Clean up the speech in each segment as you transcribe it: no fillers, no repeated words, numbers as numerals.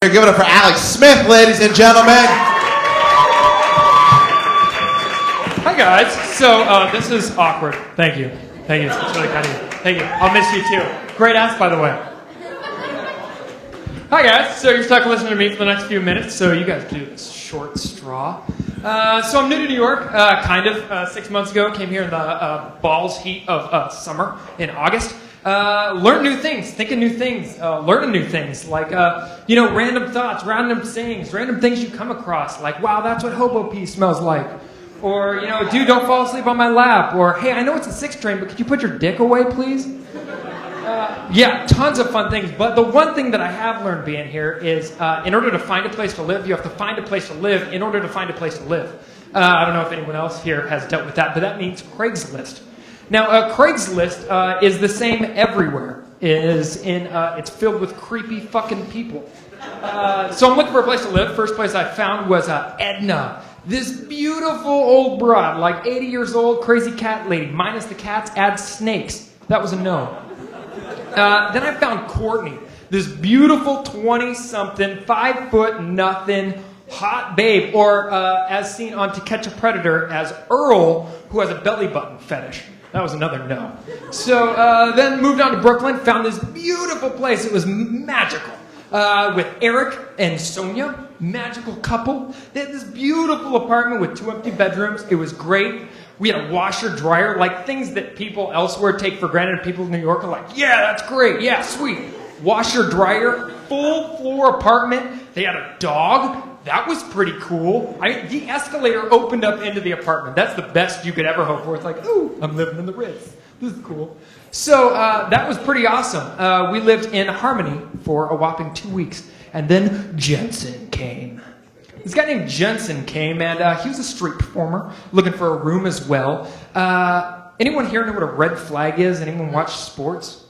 Give it up for Alex Smith, ladies and gentlemen. Hi guys. So this is awkward. Thank you. Thank you. It's really kind of you. Thank you. I'll miss you too. Great ass, by the way. Hi guys. So you're stuck listening to me for the next few minutes. So you guys do this short straw. So I'm new to New York. 6 months ago. Came here in the balls heat of summer in August. Learn new things, think of new things, learning new things, like, random thoughts, random sayings, random things you come across, like, wow, that's what hobo pee smells like. Or, dude, don't fall asleep on my lap. Or, hey, I know it's a 6 train, but could you put your dick away, please? Yeah, tons of fun things. But the one thing that I have learned being here is in order to find a place to live, you have to find a place to live in order to find a place to live. I don't know if anyone else here has dealt with that, but that means Craigslist. Now, Craigslist is the same everywhere. It's filled with creepy fucking people. So I'm looking for a place to live. First place I found was Edna. This beautiful old broad, like 80 years old, crazy cat lady. Minus the cats, add snakes. That was a no. Then I found Courtney. This beautiful 20-something, 5 foot nothing, hot babe. Or as seen on To Catch a Predator as Earl, who has a belly button fetish. That was another no. So then moved on to Brooklyn, found this beautiful place. It was magical. With Eric and Sonia, magical couple. They had this beautiful apartment with 2 empty bedrooms. It was great. We had a washer, dryer, like things that people elsewhere take for granted. People in New York are like, yeah, that's great. Yeah, sweet. Washer, dryer, full floor apartment. They had a dog. That was pretty cool. The escalator opened up into the apartment. That's the best you could ever hope for. It's like, ooh, I'm living in the Ritz. This is cool. So that was pretty awesome. We lived in Harmony for a whopping 2 weeks. And then Jensen came. This guy named Jensen came, and he was a street performer looking for a room as well. Anyone here know what a red flag is? Anyone watch sports?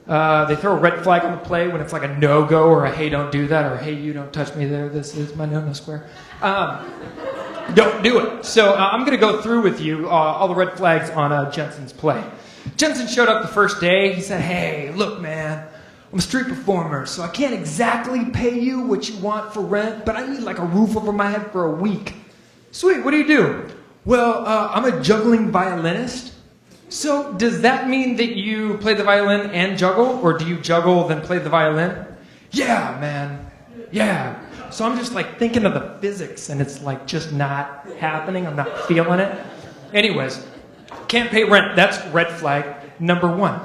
They throw a red flag on the play when it's like a no-go or a hey, don't do that, or hey, you don't touch me there, this is my no-no square. Don't do it. So I'm going to go through with you all the red flags on Jensen's play. Jensen showed up the first day. He said, hey, look, man, I'm a street performer, so I can't exactly pay you what you want for rent, but I need like a roof over my head for a week. Sweet, what do you do? Well, I'm a juggling violinist. So does that mean that you play the violin and juggle? Or do you juggle then play the violin? Yeah, man. Yeah. So I'm just like thinking of the physics and it's like just not happening. I'm not feeling it. Anyways, can't pay rent. That's red flag number 1.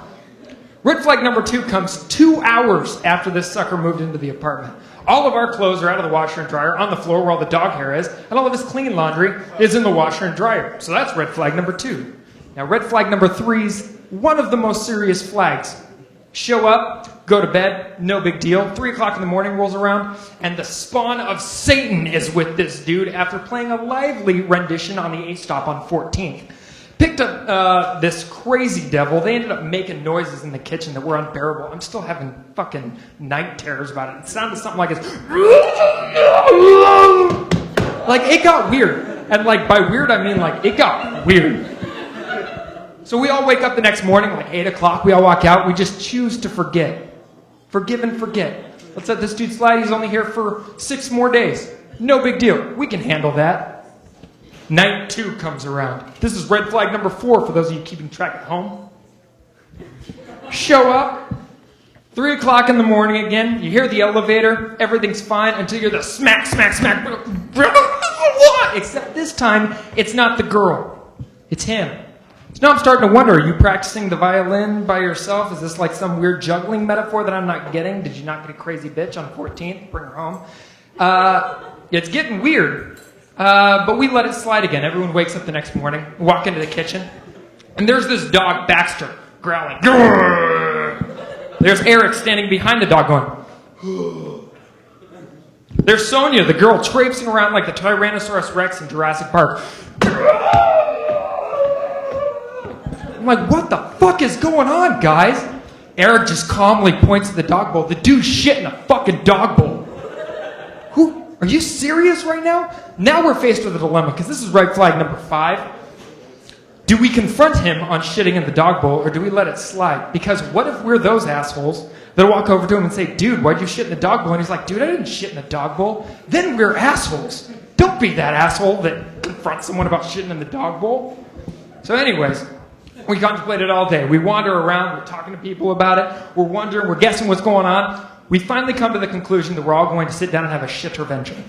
Red flag number 2 comes 2 hours after this sucker moved into the apartment. All of our clothes are out of the washer and dryer on the floor where all the dog hair is, and all of his clean laundry is in the washer and dryer. So that's red flag number 2. Now, red flag number 3's one of the most serious flags. Show up, go to bed, no big deal. 3 o'clock in the morning rolls around, and the spawn of Satan is with this dude after playing a lively rendition on the A stop on 14th. Picked up this crazy devil. They ended up making noises in the kitchen that were unbearable. I'm still having fucking night terrors about it. It sounded something like this. Like, it got weird. And like, by weird, I mean like, it got weird. So we all wake up the next morning, like 8 o'clock, we all walk out, we just choose to forget. Forgive and forget. Let's let this dude slide, he's only here for 6 more days. No big deal, we can handle that. Night 2 comes around. This is red flag number 4 for those of you keeping track at home. Show up, 3 o'clock in the morning again, you hear the elevator, everything's fine until you hear the smack, smack, smack. Except this time, it's not the girl, it's him. So now I'm starting to wonder, are you practicing the violin by yourself? Is this like some weird juggling metaphor that I'm not getting? Did you not get a crazy bitch on 14th? Bring her home. It's getting weird. But we let it slide again. Everyone wakes up the next morning, walk into the kitchen, and there's this dog, Baxter, growling. Grrr! There's Eric standing behind the dog going, there's Sonia, the girl, traipsing around like the Tyrannosaurus Rex in Jurassic Park. I'm like, what the fuck is going on, guys? Eric just calmly points at the dog bowl. The dude's shit in a fucking dog bowl. Who? Are you serious right now? Now we're faced with a dilemma, because this is red flag number 5. Do we confront him on shitting in the dog bowl, or do we let it slide? Because what if we're those assholes They'll walk over to him and say, dude, why'd you shit in the dog bowl? And he's like, dude, I didn't shit in the dog bowl. Then we're assholes. Don't be that asshole that confronts someone about shitting in the dog bowl. So anyways, we contemplate it all day. We wander around, we're talking to people about it, we're wondering, we're guessing what's going on. We finally come to the conclusion that we're all going to sit down and have a shittervention.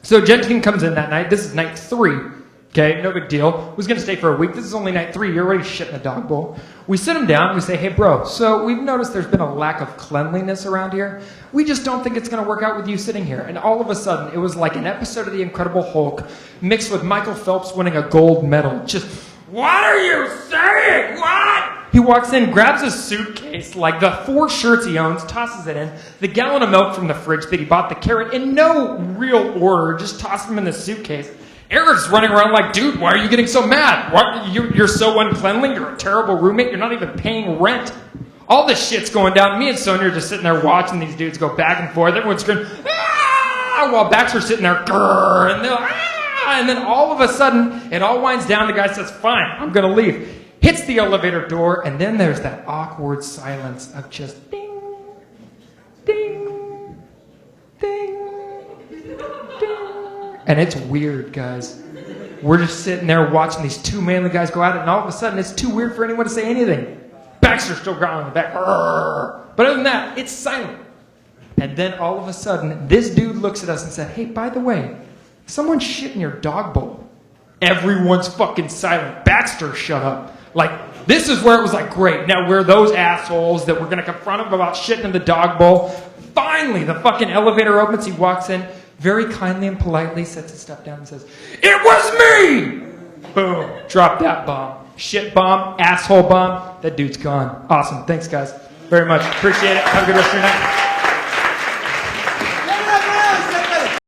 So Gentine comes in that night. This is night 3. Okay, no big deal. Was going to stay for a week. This is only night 3. You're already shitting a dog bowl. We sit him down. We say, hey, bro, so we've noticed there's been a lack of cleanliness around here. We just don't think it's going to work out with you sitting here. And all of a sudden, it was like an episode of The Incredible Hulk mixed with Michael Phelps winning a gold medal. Just, what are you saying? What? He walks in, grabs a suitcase, like the 4 shirts he owns, tosses it in, the gallon of milk from the fridge that he bought, the carrot, in no real order, just tosses them in the suitcase. Eric's running around like, dude, why are you getting so mad? What? You're so uncleanly. You're a terrible roommate. You're not even paying rent. All this shit's going down. Me and Sonia are just sitting there watching these dudes go back and forth. Everyone's screaming, ah! While Baxter's sitting there, grrr, and they're like, ah! And then all of a sudden, it all winds down. The guy says, fine, I'm going to leave. Hits the elevator door, and then there's that awkward silence of just ding, ding, ding, ding. And it's weird, guys. We're just sitting there watching these 2 manly guys go at it, and all of a sudden, it's too weird for anyone to say anything. Baxter's still growling in the back. But other than that, it's silent. And then all of a sudden, this dude looks at us and said, hey, by the way, someone shit in your dog bowl. Everyone's fucking silent. Baxter, shut up. Like, this is where it was like, great. Now we're those assholes that we're going to confront him about shitting in the dog bowl. Finally, the fucking elevator opens. He walks in. Very kindly and politely sets his stuff down and says, it was me! Boom. Drop that bomb. Shit bomb. Asshole bomb. That dude's gone. Awesome. Thanks, guys. Very much. Appreciate it. Have a good rest of your night.